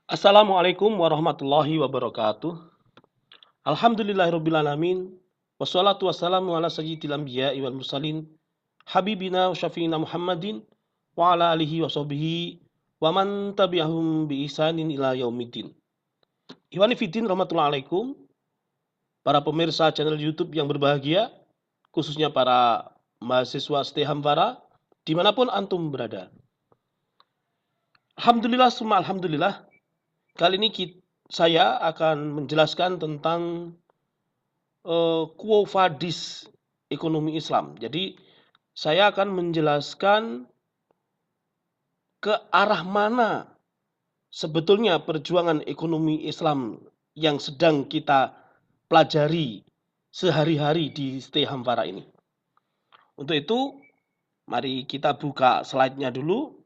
Assalamualaikum warahmatullahi wabarakatuh. Alhamdulillahirrabbilalamin. Wassalatu wassalamu ala sayyidil anbiya'i wal mursalin. Habibina wa syafiina Muhammadin. Wa ala alihi wa sahbihi. Wa man tabi'ahum bi ihsanin ila yaumiddin. Ikhwani fiddin rahmatullahi. Para pemirsa channel YouTube yang berbahagia. Khususnya para mahasiswa ST Hamfara. Dimanapun antum berada. Alhamdulillah summa alhamdulillah. Kali ini saya akan menjelaskan tentang Quo Vadis ekonomi Islam. Jadi saya akan menjelaskan ke arah mana sebetulnya perjuangan ekonomi Islam yang sedang kita pelajari sehari-hari di ST Hamfara ini. Untuk itu, mari kita buka slide-nya dulu.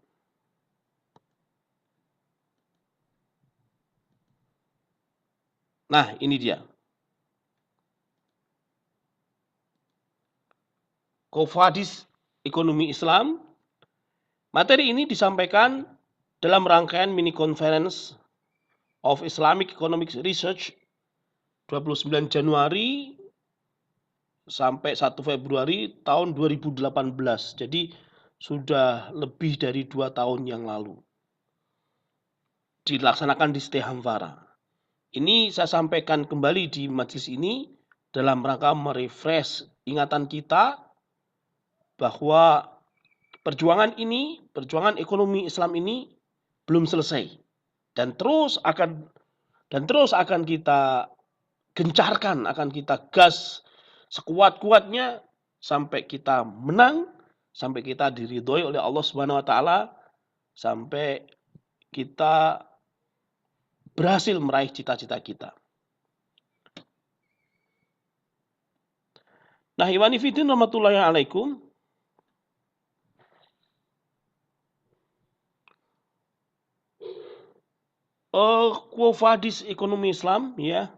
Nah, ini dia. Quo Vadis ekonomi Islam. Materi ini disampaikan dalam rangkaian mini conference of Islamic Economic Research 29 Januari sampai 1 Februari tahun 2018. Jadi sudah lebih dari 2 tahun yang lalu. Dilaksanakan di ST Hamfara. Ini saya sampaikan kembali di majelis ini dalam rangka merefresh ingatan kita bahwa perjuangan ekonomi Islam ini belum selesai dan terus akan kita gencarkan, akan kita gas sekuat-kuatnya sampai kita menang, sampai kita diridhoi oleh Allah Subhanahu wa taala, sampai kita berhasil meraih cita-cita kita. Nah, ikhwani fillah rahmatullahi alaikum. Quo Vadis ekonomi Islam ya.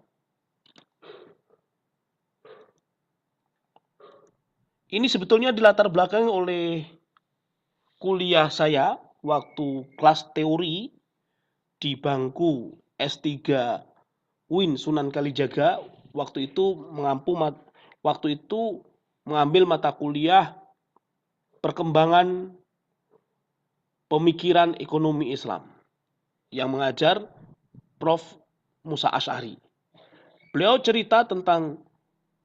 Ini sebetulnya dilatar belakangi oleh kuliah saya waktu kelas teori di bangku S3 UIN Sunan Kalijaga. Waktu itu mengambil mata kuliah perkembangan pemikiran ekonomi Islam yang mengajar Prof. Musa Asy'ari. Beliau cerita tentang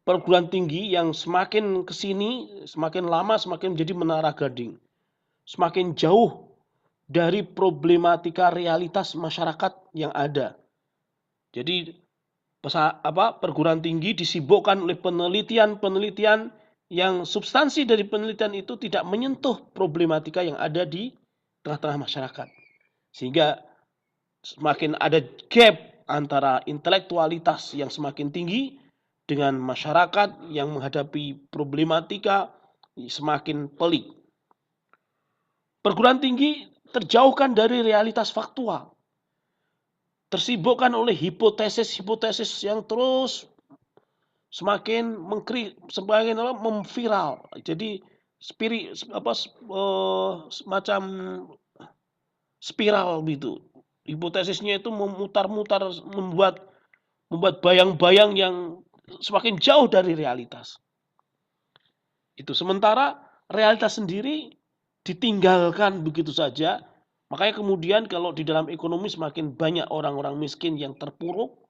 perguruan tinggi yang semakin kesini, semakin lama semakin menjadi menara gading. Semakin jauh dari problematika realitas masyarakat yang ada. Jadi perguruan tinggi disibukkan oleh penelitian-penelitian yang substansi dari penelitian itu tidak menyentuh problematika yang ada di tengah-tengah masyarakat. Sehingga semakin ada gap antara intelektualitas yang semakin tinggi dengan masyarakat yang menghadapi problematika semakin pelik. Perguruan tinggi terjauhkan dari realitas faktual. Tersibukkan oleh hipotesis-hipotesis yang terus semakin memviral. Jadi semacam spiral gitu. Hipotesisnya itu memutar-mutar, membuat bayang-bayang yang semakin jauh dari realitas. Itu sementara realitas sendiri ditinggalkan begitu saja. Makanya kemudian kalau di dalam ekonomi semakin banyak orang-orang miskin yang terpuruk,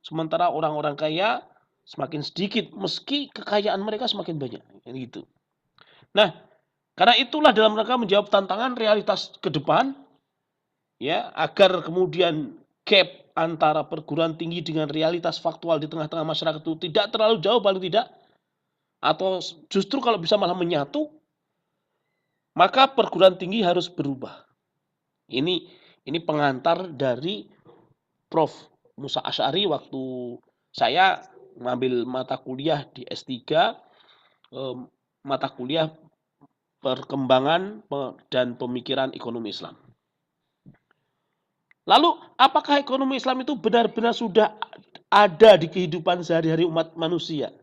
sementara orang-orang kaya semakin sedikit meski kekayaan mereka semakin banyak. Gitu. Nah, karena itulah dalam rangka menjawab tantangan realitas ke depan, ya, agar kemudian gap antara perguruan tinggi dengan realitas faktual di tengah-tengah masyarakat itu tidak terlalu jauh paling tidak, atau justru kalau bisa malah menyatu, maka perguruan tinggi harus berubah. Ini pengantar dari Prof. Musa Asy'ari waktu saya mengambil mata kuliah di S3, mata kuliah perkembangan dan pemikiran ekonomi Islam. Lalu, apakah ekonomi Islam itu benar-benar sudah ada di kehidupan sehari-hari umat manusia?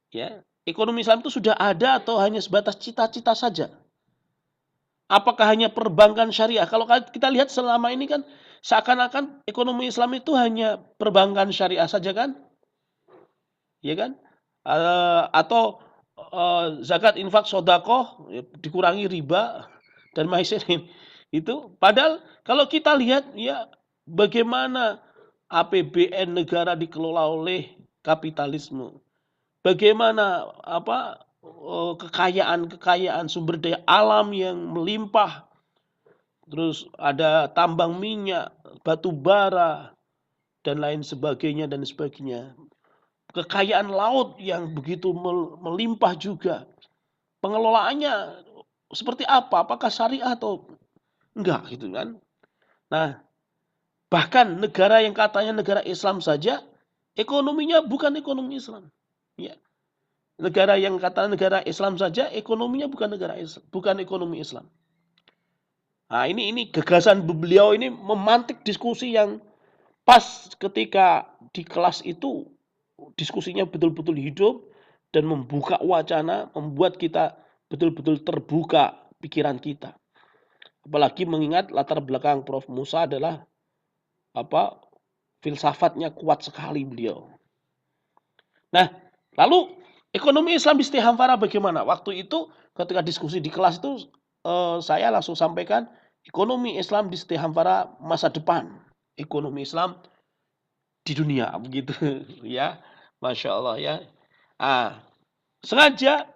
Ya, ekonomi Islam itu sudah ada atau hanya sebatas cita-cita saja? Apakah hanya perbankan syariah? Kalau kita lihat selama ini kan Seakan-akan ekonomi Islam itu hanya perbankan syariah saja kan? Ya kan? Atau zakat, infak, sodakoh dikurangi riba dan maizin itu. Padahal kalau kita lihat ya bagaimana APBN negara dikelola oleh kapitalisme, bagaimana kekayaan sumber daya alam yang melimpah, terus ada tambang minyak, batu bara dan lain sebagainya dan sebagainya. Kekayaan laut yang begitu melimpah juga. Pengelolaannya seperti apa? Apakah syariah atau enggak gitu kan? Nah, bahkan negara yang katanya negara Islam saja, ekonominya bukan ekonomi Islam. Ya. Negara yang kata negara Islam saja, ekonominya bukan negara Islam, bukan ekonomi Islam. Nah, ini gagasan beliau ini memantik diskusi yang pas ketika di kelas itu diskusinya betul-betul hidup dan membuka wacana, membuat kita betul-betul terbuka pikiran kita. Apalagi mengingat latar belakang Prof. Musa adalah filsafatnya kuat sekali beliau. Nah, lalu ekonomi Islam di Istihamfara bagaimana? Waktu itu ketika diskusi di kelas itu saya langsung sampaikan ekonomi Islam di Istihamfara masa depan, ekonomi Islam di dunia begitu ya, Masya Allah ya. Sengaja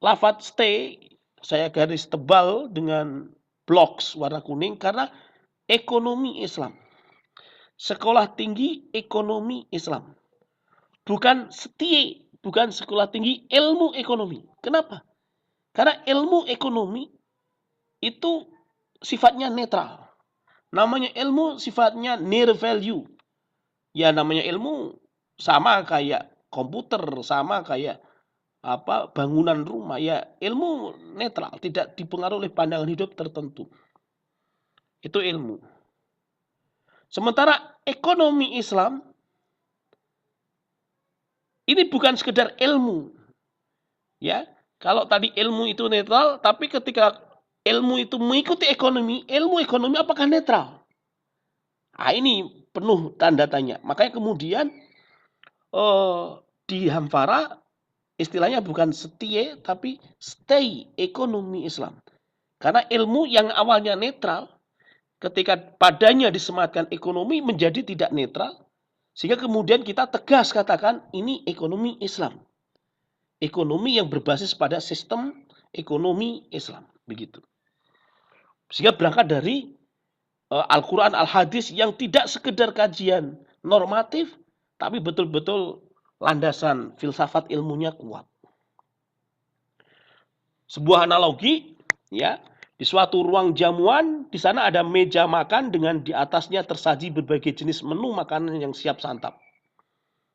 lafadz stay saya garis tebal dengan blocks warna kuning karena ekonomi Islam, sekolah tinggi ekonomi Islam, bukan STI, bukan sekolah tinggi ilmu ekonomi. Kenapa? Karena ilmu ekonomi itu sifatnya netral. Namanya ilmu sifatnya near value. Ya namanya ilmu sama kayak komputer, sama kayak bangunan rumah. Ya ilmu netral, tidak dipengaruhi oleh pandangan hidup tertentu. Itu ilmu. Sementara ekonomi Islam ini bukan sekedar ilmu. Ya, kalau tadi ilmu itu netral, tapi ketika ilmu itu mengikuti ekonomi, ilmu ekonomi apakah netral? Nah, ini penuh tanda tanya. Makanya kemudian di Hamfara istilahnya bukan setie tapi stay ekonomi Islam. Karena ilmu yang awalnya netral, ketika padanya disematkan ekonomi menjadi tidak netral, sehingga kemudian kita tegas katakan ini ekonomi Islam. Ekonomi yang berbasis pada sistem ekonomi Islam. Begitu. Sehingga berangkat dari Al-Quran, Al-Hadis yang tidak sekedar kajian normatif, tapi betul-betul landasan filsafat ilmunya kuat. Sebuah analogi, ya, di suatu ruang jamuan, di sana ada meja makan dengan di atasnya tersaji berbagai jenis menu makanan yang siap santap.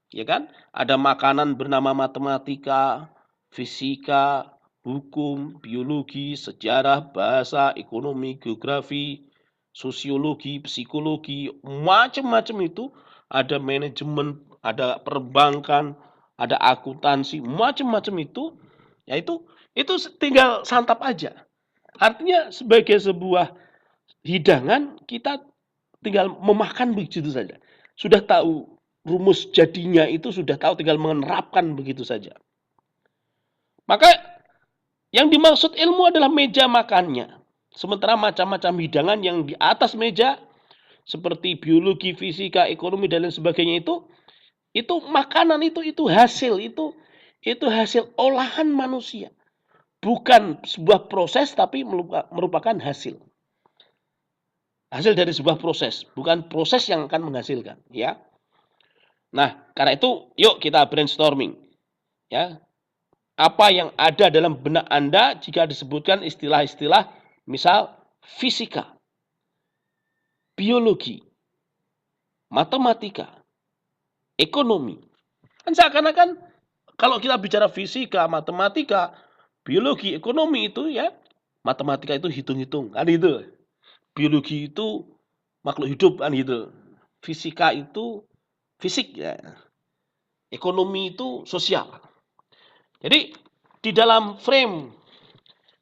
Ya kan? Ada makanan bernama matematika, fisika, hukum, biologi, sejarah, bahasa, ekonomi, geografi, sosiologi, psikologi, macam-macam itu. Ada manajemen, ada perbankan, ada akuntansi, macam-macam itu. Ya itu tinggal santap aja. Artinya sebagai sebuah hidangan kita tinggal memakan begitu saja. Sudah tahu rumus jadinya itu, sudah tahu, tinggal menerapkan begitu saja. Maka yang dimaksud ilmu adalah meja makannya. Sementara macam-macam hidangan yang di atas meja seperti biologi, fisika, ekonomi dan lain sebagainya itu makanan itu hasil, itu hasil olahan manusia. Bukan sebuah proses tapi merupakan hasil. Hasil dari sebuah proses, bukan proses yang akan menghasilkan, ya. Nah, karena itu yuk kita brainstorming. Ya. Apa yang ada dalam benak Anda jika disebutkan istilah-istilah misal fisika, biologi, matematika, ekonomi. Kan seakan-akan kalau kita bicara fisika, matematika, biologi, ekonomi itu ya, matematika itu hitung-hitung, kan itu. Biologi itu makhluk hidup, kan gitu. Fisika itu fisik ya. Ekonomi itu sosial. Jadi di dalam frame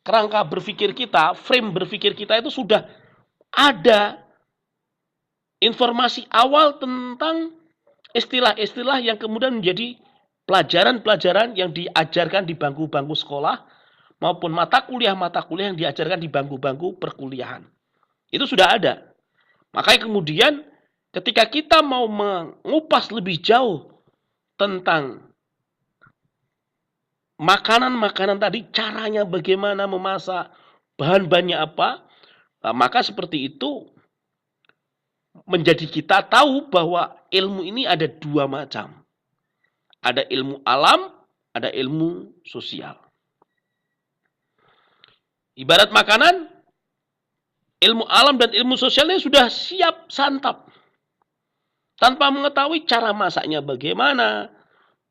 kerangka berpikir kita, frame berpikir kita itu sudah ada informasi awal tentang istilah-istilah yang kemudian menjadi pelajaran-pelajaran yang diajarkan di bangku-bangku sekolah maupun mata kuliah yang diajarkan di bangku-bangku perkuliahan. Itu sudah ada. Makanya kemudian ketika kita mau mengupas lebih jauh tentang makanan-makanan tadi, caranya bagaimana memasak, bahan-bahannya apa, maka seperti itu menjadi kita tahu bahwa ilmu ini ada dua macam. Ada ilmu alam, ada ilmu sosial. Ibarat makanan, ilmu alam dan ilmu sosialnya sudah siap santap. Tanpa mengetahui cara masaknya bagaimana,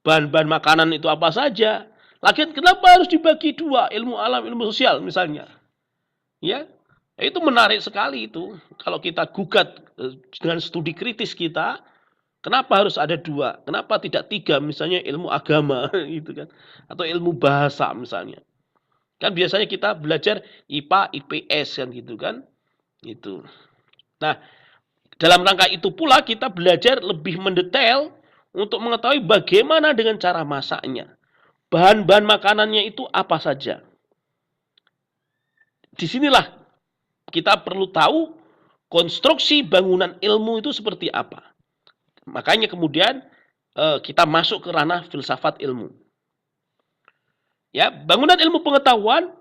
bahan-bahan makanan itu apa saja. Lagian kenapa harus dibagi dua, ilmu alam, ilmu sosial misalnya. Ya, itu menarik sekali itu. Kalau kita gugat dengan studi kritis kita, kenapa harus ada dua? Kenapa tidak tiga? Misalnya ilmu agama gitu kan, atau ilmu bahasa misalnya. Kan biasanya kita belajar IPA, IPS kan gitu kan. Itu. Nah, dalam rangka itu pula kita belajar lebih mendetail untuk mengetahui bagaimana dengan cara masaknya. Bahan-bahan makanannya itu apa saja. Disinilah kita perlu tahu konstruksi bangunan ilmu itu seperti apa. Makanya kemudian kita masuk ke ranah filsafat ilmu. Ya, bangunan ilmu pengetahuan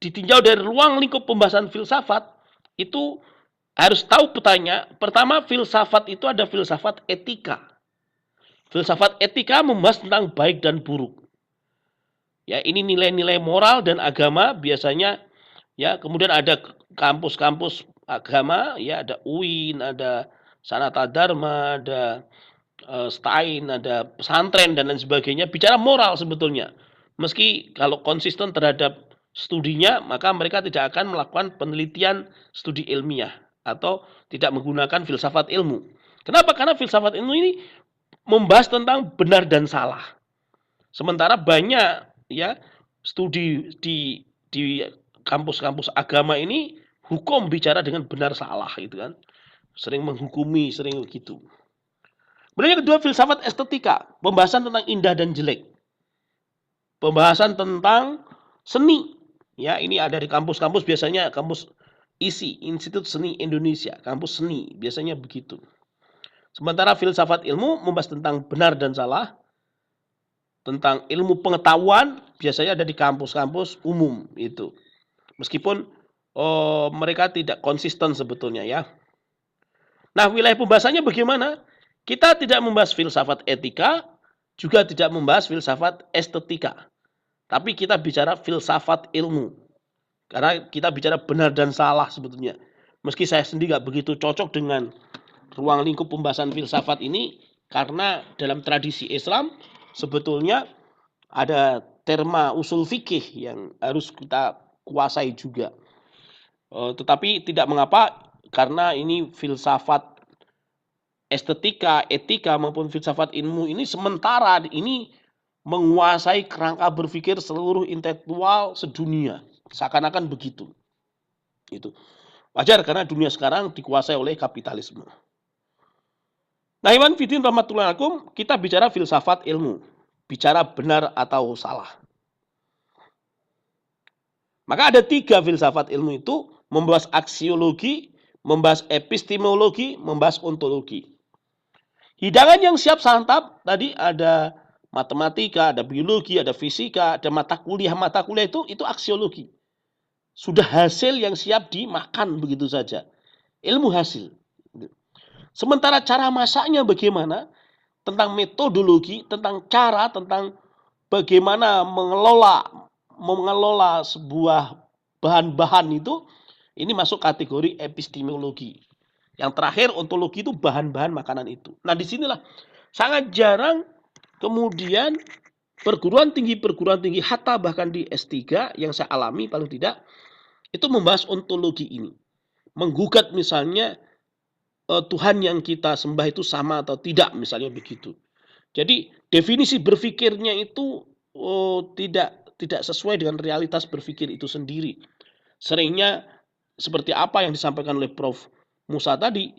ditinjau dari ruang lingkup pembahasan filsafat itu harus tahu petanya. Pertama, filsafat itu ada filsafat etika. Filsafat etika membahas tentang baik dan buruk. Ya, ini nilai-nilai moral dan agama biasanya. Ya, kemudian ada kampus-kampus agama, ya ada UIN, ada Sanata Dharma, ada Stein, ada pesantren dan lain sebagainya. Bicara moral sebetulnya. Meski kalau konsisten terhadap studinya, maka mereka tidak akan melakukan penelitian studi ilmiah atau tidak menggunakan filsafat ilmu. Kenapa? Karena filsafat ilmu ini membahas tentang benar dan salah. Sementara banyak ya studi di kampus-kampus agama ini hukum bicara dengan benar salah gitu kan. Sering menghukumi, sering begitu. Kemudian yang kedua filsafat estetika, pembahasan tentang indah dan jelek. Pembahasan tentang seni. Ya, ini ada di kampus-kampus biasanya kampus ISI, Institut Seni Indonesia, kampus seni, biasanya begitu. Sementara filsafat ilmu membahas tentang benar dan salah, tentang ilmu pengetahuan, biasanya ada di kampus-kampus umum itu. Meskipun mereka tidak konsisten sebetulnya ya. Nah, wilayah pembahasannya bagaimana? Kita tidak membahas filsafat etika, juga tidak membahas filsafat estetika. Tapi kita bicara filsafat ilmu. Karena kita bicara benar dan salah sebetulnya. Meski saya sendiri nggak begitu cocok dengan ruang lingkup pembahasan filsafat ini, karena dalam tradisi Islam sebetulnya ada terma usul fikih yang harus kita kuasai juga. Tetapi tidak mengapa, karena ini filsafat estetika, etika maupun filsafat ilmu ini sementara ini menguasai kerangka berpikir seluruh intelektual sedunia. Seakan-akan begitu. Itu wajar karena dunia sekarang dikuasai oleh kapitalisme. Nah, iman fidin rahmatullahi alaikum, kita bicara filsafat ilmu. Bicara benar atau salah. Maka ada 3 filsafat ilmu itu, membahas aksiologi, membahas epistemologi, membahas ontologi. Hidangan yang siap santap tadi ada matematika, ada biologi, ada fisika, ada mata kuliah itu aksiologi. Sudah hasil yang siap dimakan begitu saja. Ilmu hasil. Sementara cara masaknya bagaimana? Tentang metodologi, tentang cara, tentang bagaimana mengelola sebuah bahan-bahan itu, ini masuk kategori epistemologi. Yang terakhir ontologi itu bahan-bahan makanan itu. Nah, disinilah sangat jarang kemudian perguruan tinggi hatta bahkan di S3 yang saya alami paling tidak itu membahas ontologi ini. Menggugat misalnya Tuhan yang kita sembah itu sama atau tidak misalnya begitu. Jadi definisi berpikirnya itu tidak sesuai dengan realitas berpikir itu sendiri. Seringnya seperti apa yang disampaikan oleh Prof. Musa tadi,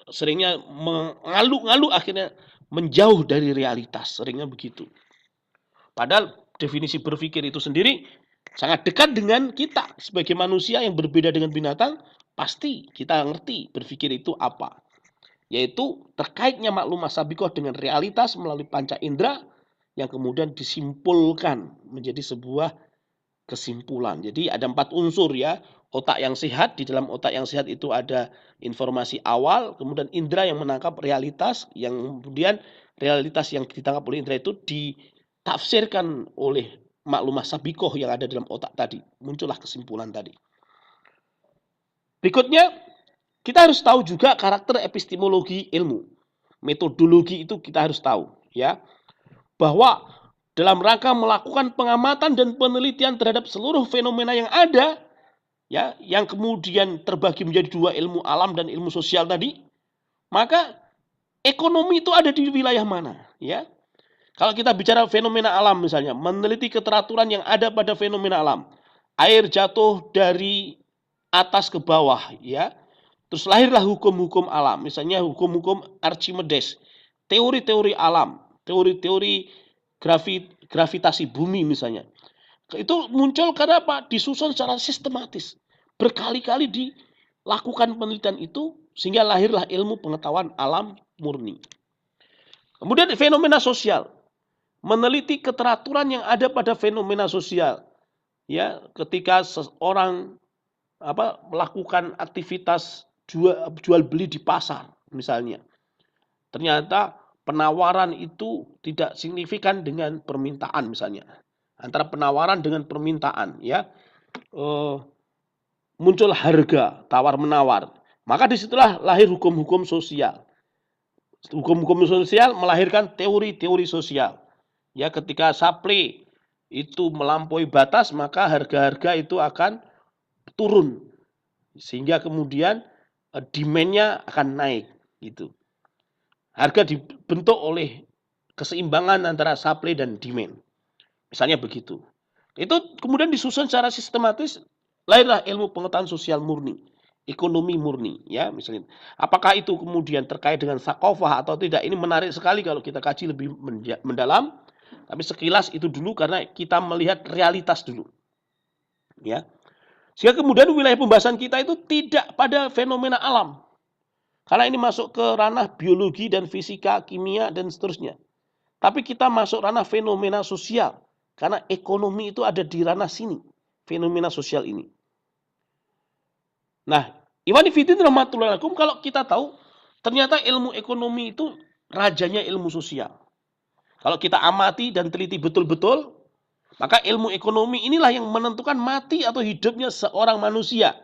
seringnya mengaluk-aluk akhirnya menjauh dari realitas, seringnya begitu. Padahal definisi berpikir itu sendiri sangat dekat dengan kita sebagai manusia yang berbeda dengan binatang, pasti kita ngerti berpikir itu apa. Yaitu terkaitnya maklumah sabikoh dengan realitas melalui panca indera yang kemudian disimpulkan menjadi sebuah kesimpulan. Jadi ada 4 unsur ya. Otak yang sehat, di dalam otak yang sehat itu ada informasi awal, kemudian indera yang menangkap realitas, yang kemudian realitas yang ditangkap oleh indera itu ditafsirkan oleh maklumah sabikoh yang ada dalam otak tadi. Muncullah kesimpulan tadi. Berikutnya, kita harus tahu juga karakter epistemologi ilmu. Metodologi itu kita harus tahu, ya. Bahwa dalam rangka melakukan pengamatan dan penelitian terhadap seluruh fenomena yang ada, ya, yang kemudian terbagi menjadi 2, ilmu alam dan ilmu sosial tadi, maka ekonomi itu ada di wilayah mana, ya? Kalau kita bicara fenomena alam misalnya, meneliti keteraturan yang ada pada fenomena alam. Air jatuh dari atas ke bawah, ya. Terus lahirlah hukum-hukum alam, misalnya hukum-hukum Archimedes, teori-teori alam, teori-teori gravitasi bumi misalnya. Itu muncul karena apa? Disusun secara sistematis. Berkali-kali dilakukan penelitian itu sehingga lahirlah ilmu pengetahuan alam murni. Kemudian fenomena sosial. Meneliti keteraturan yang ada pada fenomena sosial. Ya, ketika seorang melakukan aktivitas jual beli di pasar misalnya. Ternyata penawaran itu tidak signifikan dengan permintaan misalnya. Antara penawaran dengan permintaan, ya, muncul harga tawar-menawar. Maka disitulah lahir hukum-hukum sosial. Hukum-hukum sosial melahirkan teori-teori sosial. Ya, ketika supply itu melampaui batas, maka harga-harga itu akan turun. Sehingga kemudian demand-nya akan naik, gitu. Harga dibentuk oleh keseimbangan antara supply dan demand. Misalnya begitu. Itu kemudian disusun secara sistematis, lahirlah ilmu pengetahuan sosial murni, ekonomi murni, ya misalnya. Apakah itu kemudian terkait dengan sakofah atau tidak? Ini menarik sekali kalau kita kaji lebih mendalam. Tapi sekilas itu dulu karena kita melihat realitas dulu, ya. Sehingga kemudian wilayah pembahasan kita itu tidak pada fenomena alam. Karena ini masuk ke ranah biologi dan fisika, kimia, dan seterusnya. Tapi kita masuk ranah fenomena sosial. Karena ekonomi itu ada di ranah sini. Fenomena sosial ini. Nah, Ikhwan fillah rahmatullahi alaikum, kalau kita tahu, ternyata ilmu ekonomi itu rajanya ilmu sosial. Kalau kita amati dan teliti betul-betul, maka ilmu ekonomi inilah yang menentukan mati atau hidupnya seorang manusia.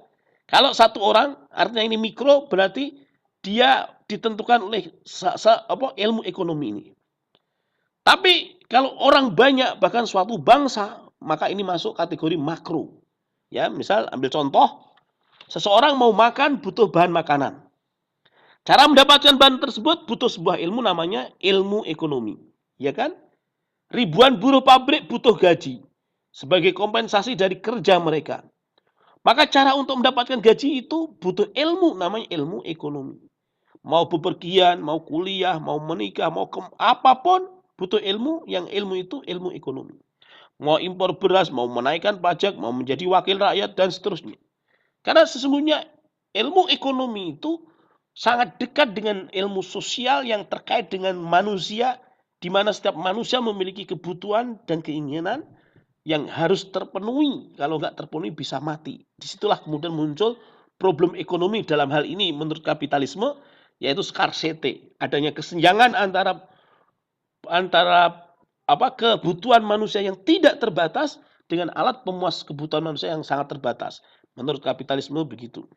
Kalau satu orang, artinya ini mikro, berarti dia ditentukan oleh ilmu ekonomi ini. Tapi kalau orang banyak, bahkan suatu bangsa, maka ini masuk kategori makro. Ya, misal ambil contoh, seseorang mau makan butuh bahan makanan. Cara mendapatkan bahan tersebut butuh sebuah ilmu namanya ilmu ekonomi. Ya kan? Ribuan buruh pabrik butuh gaji sebagai kompensasi dari kerja mereka. Maka cara untuk mendapatkan gaji itu butuh ilmu, namanya ilmu ekonomi. Mau bepergian, mau kuliah, mau menikah, mau apapun butuh ilmu, yang ilmu itu ilmu ekonomi. Mau impor beras, mau menaikkan pajak, mau menjadi wakil rakyat, dan seterusnya. Karena sesungguhnya ilmu ekonomi itu sangat dekat dengan ilmu sosial yang terkait dengan manusia, di mana setiap manusia memiliki kebutuhan dan keinginan yang harus terpenuhi. Kalau nggak terpenuhi bisa mati. Disitulah kemudian muncul problem ekonomi dalam hal ini menurut kapitalisme, yaitu scarcity. Adanya kesenjangan antara kebutuhan manusia yang tidak terbatas dengan alat pemuas kebutuhan manusia yang sangat terbatas. Menurut kapitalisme begitu.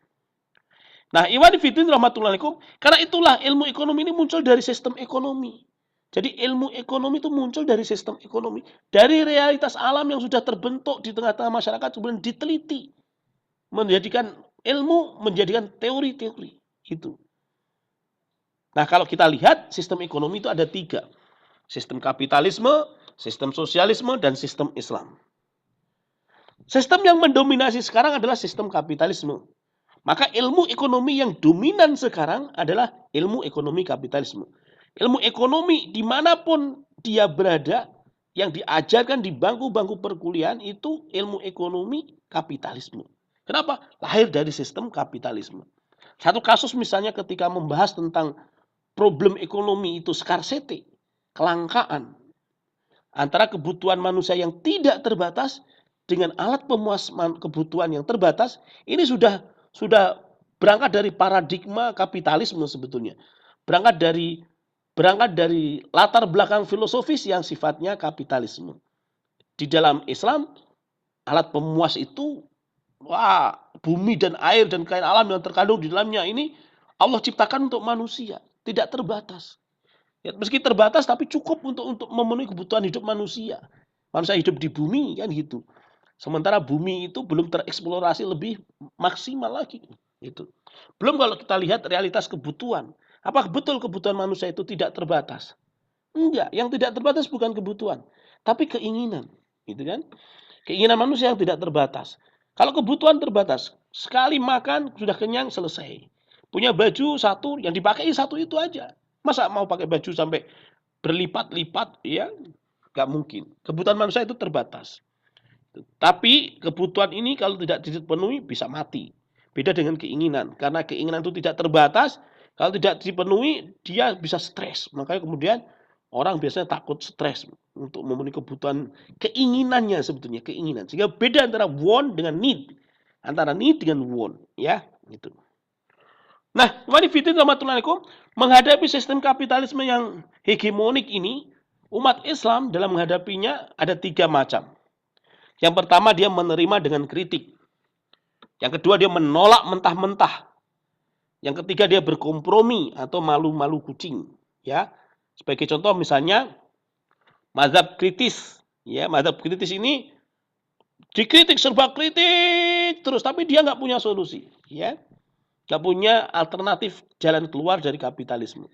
Nah, Ikhwan fillah rahmatullahi alaikum, karena itulah ilmu ekonomi ini muncul dari sistem ekonomi. Jadi ilmu ekonomi itu muncul dari sistem ekonomi. Dari realitas alam yang sudah terbentuk di tengah-tengah masyarakat, kemudian diteliti. Menjadikan ilmu, menjadikan teori-teori. Itu. Nah, kalau kita lihat, sistem ekonomi itu ada 3. Sistem kapitalisme, sistem sosialisme, dan sistem Islam. Sistem yang mendominasi sekarang adalah sistem kapitalisme. Maka ilmu ekonomi yang dominan sekarang adalah ilmu ekonomi kapitalisme. Ilmu ekonomi dimanapun dia berada, yang diajarkan di bangku-bangku perkuliahan itu ilmu ekonomi kapitalisme. Kenapa? Lahir dari sistem kapitalisme. Satu kasus misalnya ketika membahas tentang problem ekonomi itu scarcity, kelangkaan, antara kebutuhan manusia yang tidak terbatas dengan alat pemuas kebutuhan yang terbatas, ini sudah berangkat dari paradigma kapitalisme sebetulnya. Berangkat dari latar belakang filosofis yang sifatnya kapitalisme. Di dalam Islam, alat pemuas itu bumi dan air dan kain alam yang terkandung di dalamnya ini Allah ciptakan untuk manusia, tidak terbatas. Ya, meski terbatas tapi cukup untuk memenuhi kebutuhan hidup manusia. Manusia hidup di bumi kan gitu. Sementara bumi itu belum tereksplorasi lebih maksimal lagi. Itu. Belum kalau kita lihat realitas kebutuhan. Apakah betul kebutuhan manusia itu tidak terbatas? Enggak, yang tidak terbatas bukan kebutuhan, tapi keinginan. Gitu kan? Keinginan manusia yang tidak terbatas. Kalau kebutuhan terbatas, sekali makan sudah kenyang selesai. Punya baju satu, yang dipakai satu itu aja. Masa mau pakai baju sampai berlipat-lipat? Ya, nggak mungkin. Kebutuhan manusia itu terbatas. Tapi kebutuhan ini kalau tidak dipenuhi bisa mati. Beda dengan keinginan. Karena keinginan itu tidak terbatas, kalau tidak dipenuhi dia bisa stres. Makanya kemudian orang biasanya takut stres untuk memenuhi kebutuhan keinginannya sebetulnya, keinginan. Sehingga beda antara want dengan need. Antara need dengan want, ya, gitu. Nah, mari fitin rahmatullahikum, menghadapi sistem kapitalisme yang hegemonik ini, umat Islam dalam menghadapinya ada 3 macam. Yang pertama dia menerima dengan kritik. Yang kedua dia menolak mentah-mentah. Yang ketiga dia berkompromi atau malu-malu kucing. Ya, sebagai contoh misalnya mazhab kritis. Ya, mazhab kritis ini dikritik serba kritik terus, tapi dia nggak punya solusi. Ya, nggak punya alternatif jalan keluar dari kapitalisme.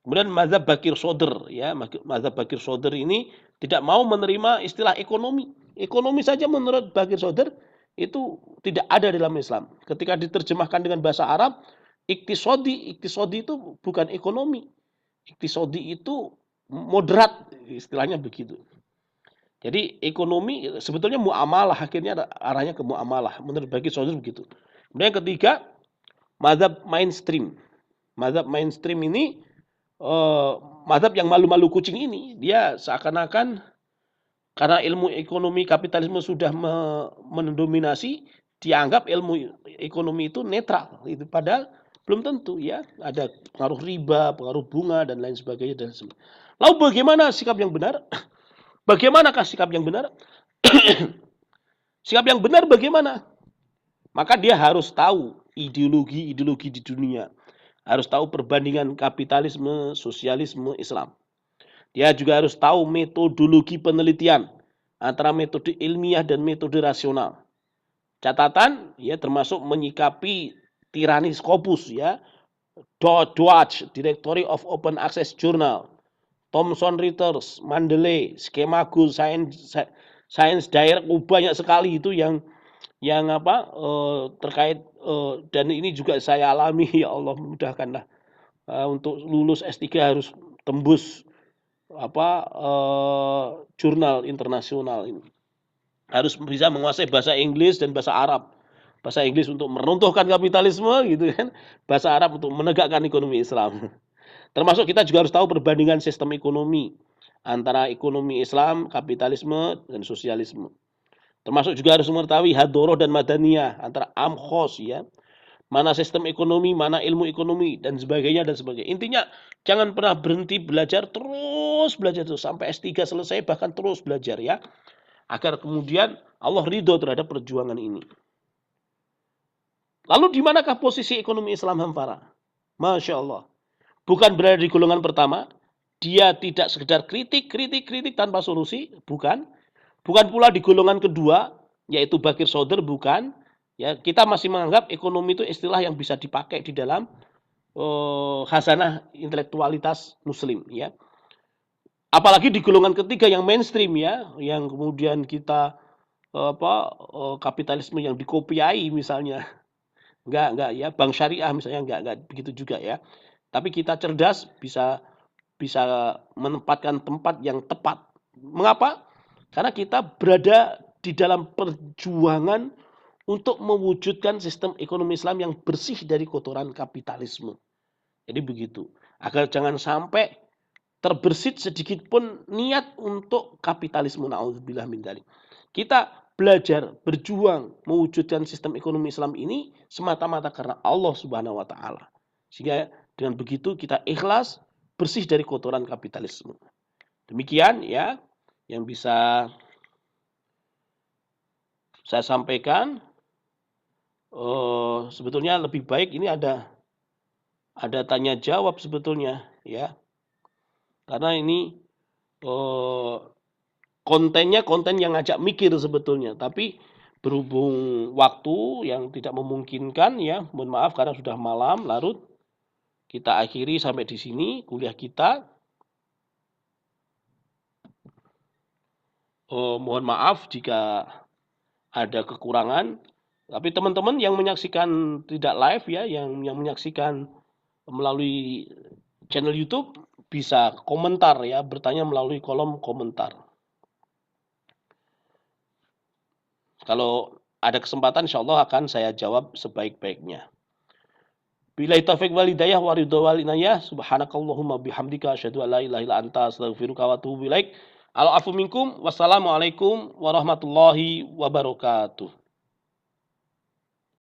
Kemudian mazhab Bakir Sodr, ya, mazhab Bakir Sodr ini tidak mau menerima istilah ekonomi. Ekonomi saja menurut Bakir Sodr itu tidak ada dalam Islam. Ketika diterjemahkan dengan bahasa Arab, iktisodi itu bukan ekonomi. Iktisodi itu moderat, istilahnya begitu. Jadi ekonomi sebetulnya muamalah, akhirnya arahnya ke muamalah. Menurut Bakir Sodr begitu. Kemudian yang ketiga, mazhab mainstream. Mazhab mainstream ini mazhab yang malu-malu kucing ini, dia seakan-akan karena ilmu ekonomi kapitalisme sudah mendominasi, dianggap ilmu ekonomi itu netral. Itu padahal belum tentu, ya. Ada pengaruh riba, pengaruh bunga dan lain sebagainya dan sebagainya. Lalu bagaimana sikap yang benar? Bagaimanakah sikap yang benar? Sikap yang benar bagaimana? Maka dia harus tahu ideologi-ideologi di dunia. Harus tahu perbandingan kapitalisme, sosialisme, Islam. Dia juga harus tahu metodologi penelitian antara metode ilmiah dan metode rasional. Catatan, ya, termasuk menyikapi tirani Scopus, ya, Dodge, Directory of Open Access Journal, Thomson Reuters, Mendeley, Schemagus, Science Direct, banyak sekali itu yang terkait, dan ini juga saya alami. Ya Allah, mudahkanlah untuk lulus S3 harus tembus jurnal internasional ini, harus bisa menguasai bahasa Inggris dan bahasa Arab. Bahasa Inggris untuk meruntuhkan kapitalisme gitu kan, bahasa Arab untuk menegakkan ekonomi Islam. Termasuk kita juga harus tahu perbandingan sistem ekonomi antara ekonomi Islam, kapitalisme dan sosialisme. Termasuk juga harus mengetahui hadoroh dan madaniyah antara amkhos, ya. Mana sistem ekonomi, mana ilmu ekonomi dan sebagainya dan sebagainya. Intinya jangan pernah berhenti belajar, terus belajar terus sampai S3 selesai, bahkan terus belajar, ya. Agar kemudian Allah ridho terhadap perjuangan ini. Lalu di manakah posisi ekonomi Islam Hampara? Masya Allah. Bukan berada di golongan pertama, dia tidak sekedar kritik tanpa solusi, bukan. Bukan pula di golongan kedua, yaitu Bakir Sodr, bukan. Ya, kita masih menganggap ekonomi itu istilah yang bisa dipakai di dalam khazanah intelektualitas Muslim, ya. Apalagi di golongan ketiga yang mainstream, ya, yang kemudian kita kapitalisme yang dikopiai misalnya. Enggak ya. Bank syariah misalnya enggak begitu juga ya. Tapi kita cerdas, bisa bisa menempatkan tempat yang tepat. Mengapa? Karena kita berada di dalam perjuangan untuk mewujudkan sistem ekonomi Islam yang bersih dari kotoran kapitalisme. Jadi begitu. Agar jangan sampai terbersit sedikit pun niat untuk kapitalisme. Na'udzubillah min dzalik. Kita belajar, berjuang mewujudkan sistem ekonomi Islam ini semata-mata karena Allah Subhanahu wa taala. Sehingga dengan begitu kita ikhlas, bersih dari kotoran kapitalisme. Demikian ya yang bisa saya sampaikan. Sebetulnya lebih baik ini ada tanya jawab sebetulnya ya. Karena ini kontennya konten yang ngajak mikir sebetulnya, tapi berhubung waktu yang tidak memungkinkan ya, mohon maaf karena sudah malam larut. Kita akhiri sampai di sini kuliah kita. Mohon maaf jika ada kekurangan. Tapi teman-teman yang menyaksikan tidak live ya, yang menyaksikan melalui channel YouTube bisa komentar ya, bertanya melalui kolom komentar. Kalau ada kesempatan insya Allah akan saya jawab sebaik-baiknya. Billahi taufiq wal hidayah wa ridha wal inayah. Subhanakallahumma bihamdika asyhadu an la ilaha illa anta astaghfiruka wa atubu ilaik. Al afu minkum. Wassalamualaikum warahmatullahi wabarakatuh.